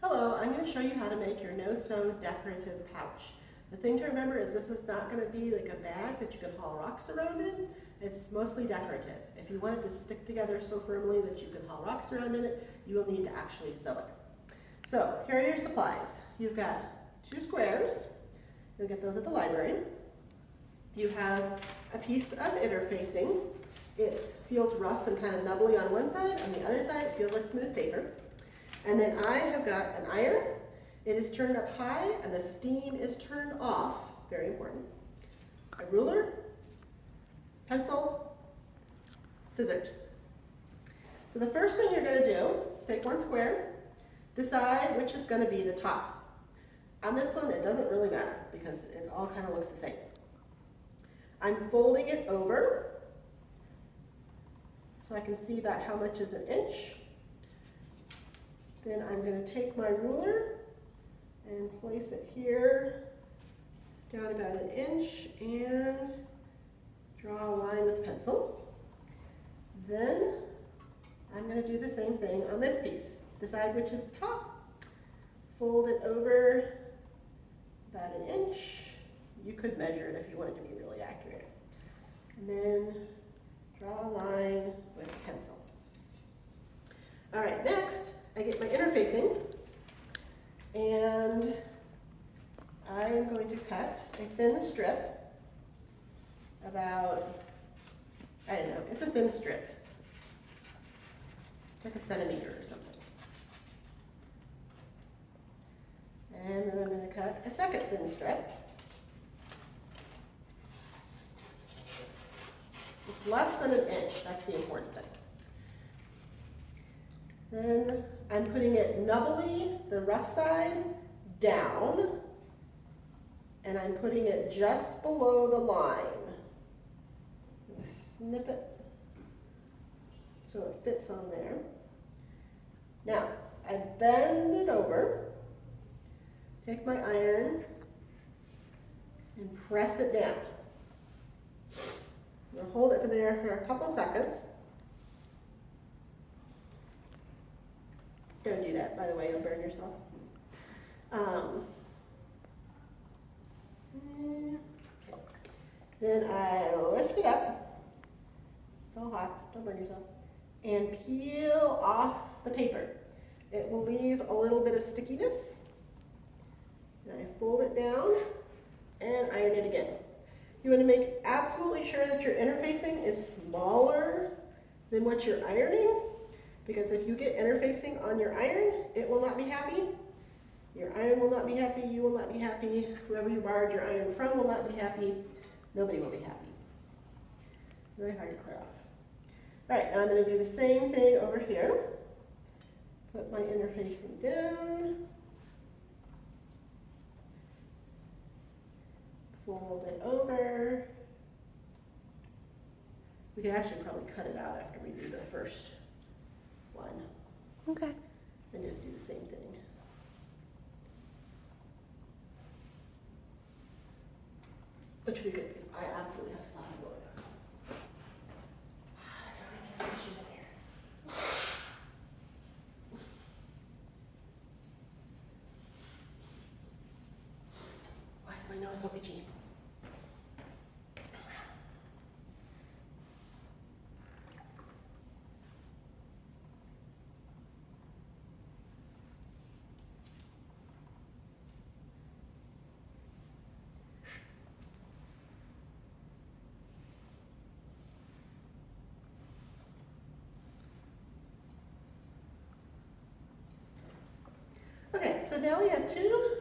Hello, I'm going to show you how to make your no-sew decorative pouch. The thing to remember is this is not going to be like a bag that you can haul rocks around in. It's mostly decorative. If you want it to stick together so firmly that you can haul rocks around in it, you will need to actually sew it. So here are your supplies. You've got 2 squares. You'll get those at the library. You have a piece of interfacing. It feels rough and kind of nubbly on one side. On the other side, it feels like smooth paper. And then I have got an iron. It is turned up high and the steam is turned off, very important. A ruler, pencil, scissors. So the first thing you're going to do is take one square, decide which is going to be the top. On this one, it doesn't really matter because it all kind of looks the same. I'm folding it over so I can see about how much is an inch. Then I'm going to take my ruler and place it here, down about an inch, and draw a line with the pencil. Then I'm going to do the same thing on this piece. Decide which is the top, fold it over about an inch. You could measure it if you wanted to be really accurate. And then draw a line with the pencil. All right, next, I get my interfacing, and I'm going to cut a thin strip about, I don't know, it's a thin strip. It's like a centimeter or something. And then I'm going to cut a second thin strip. It's less than an inch, that's the important thing. Then I'm putting it nubbly, the rough side, down, and I'm putting it just below the line. Snip it so it fits on there. Now, I bend it over, take my iron, and press it down. I'll hold it there for a couple seconds. Don't do that, by the way, you'll burn yourself. Okay. Then I lift it up. It's all hot, don't burn yourself. And peel off the paper. It will leave a little bit of stickiness. And I fold it down and iron it again. You want to make absolutely sure that your interfacing is smaller than what you're ironing. Because if you get interfacing on your iron, it will not be happy. Your iron will not be happy, you will not be happy, whoever you borrowed your iron from will not be happy, nobody will be happy. Very hard to clear off. All right, now I'm going to do the same thing over here. Put my interfacing down. Fold it over. We can actually probably cut it out after we do the first one. Okay. And just do the same thing. Which would be good because I absolutely have to stop and go like this. I don't even have tissues in here. Why is my nose so itchy? Okay, so now we have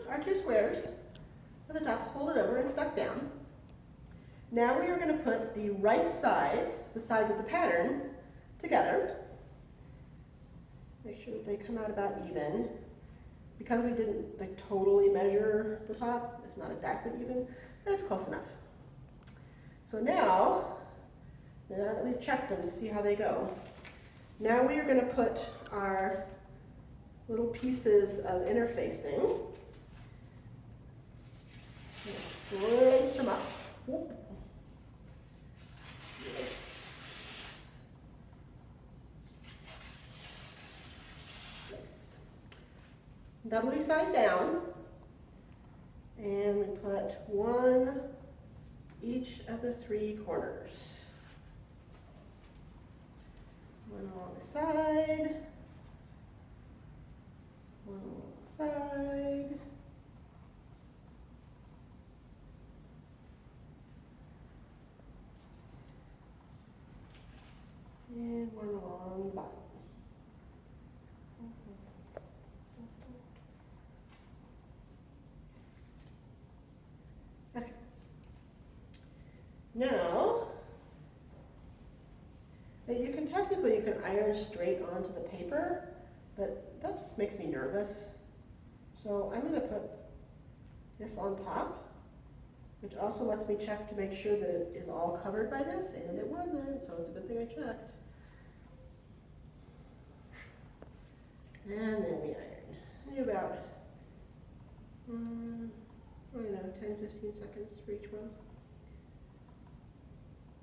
our two squares with the tops folded over and stuck down. Now we are going to put the right sides, the side with the pattern, together. Make sure that they come out about even. Because we didn't totally measure the top, it's not exactly even, but it's close enough. So now that we've checked them to see how they go, now we are going to put our little pieces of interfacing. Slice them up. Whoop. Slice. 6. doubly side down, and we put one each of the three corners. One along the side, one along the side, and one along the bottom. Okay. Now, you can technically, you can iron straight onto the paper, but that just makes me nervous. So I'm going to put this on top, which also lets me check to make sure that it is all covered by this, and it wasn't, so it's a good thing I checked. And then we iron. Maybe about, I don't know, 10, 15 seconds for each one.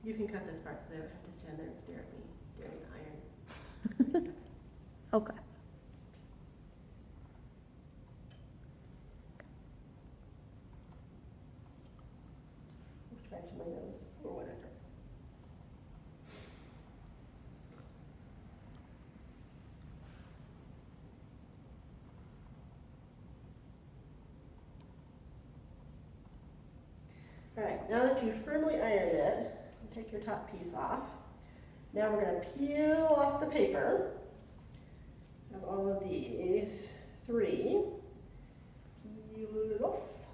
You can cut this part so they don't have to stand there and stare at me during the iron. Okay. Scratching my nose or whatever. All right, now that you've firmly ironed it, take your top piece off. Now we're going to peel off the paper of all of these three. Peel it off.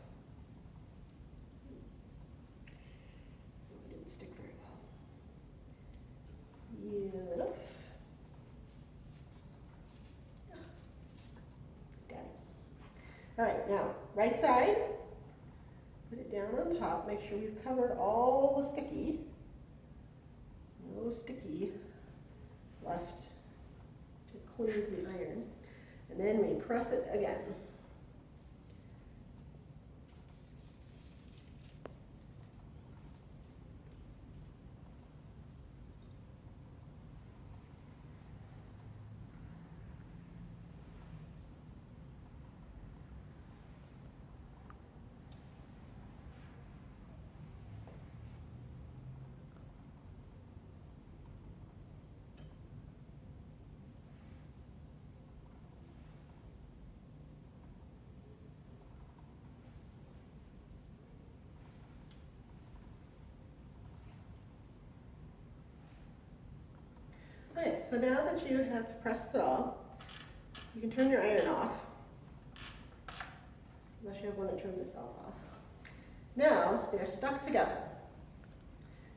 It didn't stick very well. Peel it off. Got it. All right, now right side. Put it down on top. Make sure we've covered all the sticky. No sticky left to cling to the iron. And then we press it again. Okay, so now that you have pressed it all, you can turn your iron off, unless you have one that turns itself off. Now, they're stuck together.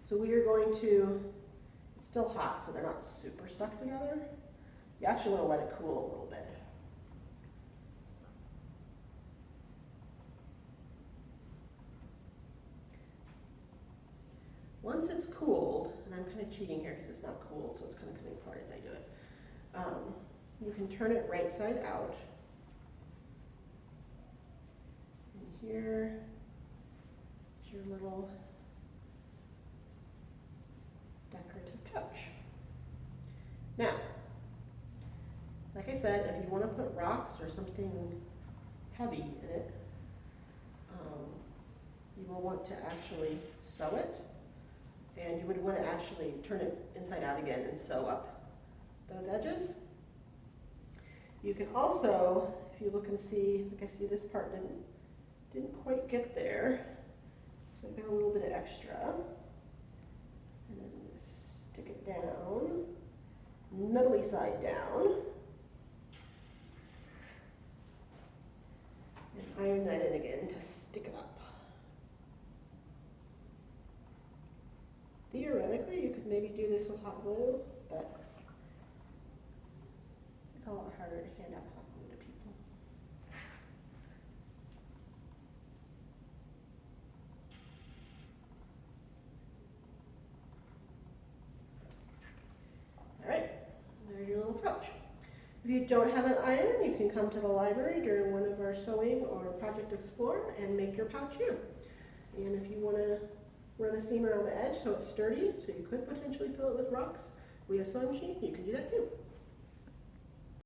So we are going to, it's still hot, so they're not super stuck together. You actually want to let it cool a little bit. Once it's cooled, and I'm kind of cheating here because it's not cooled, so it's kind of coming apart as I do it. You can turn it right side out. And here is your little decorative pouch. Now, like I said, if you want to put rocks or something heavy in it, you will want to actually sew it. And you would want to actually turn it inside out again and sew up those edges. You can also, if you look and see, like I see this part didn't quite get there. So I've got a little bit of extra. And then stick it down, nubbly side down. And iron that in again to stick it up. Theoretically, you could maybe do this with hot glue, but it's a lot harder to hand out hot glue to people. All right, there's your little pouch. If you don't have an iron, you can come to the library during one of our sewing or Project Explore and make your pouch here. And if you want to run a seam around the edge so it's sturdy, so you could potentially fill it with rocks, we have sewing machine, you can do that too.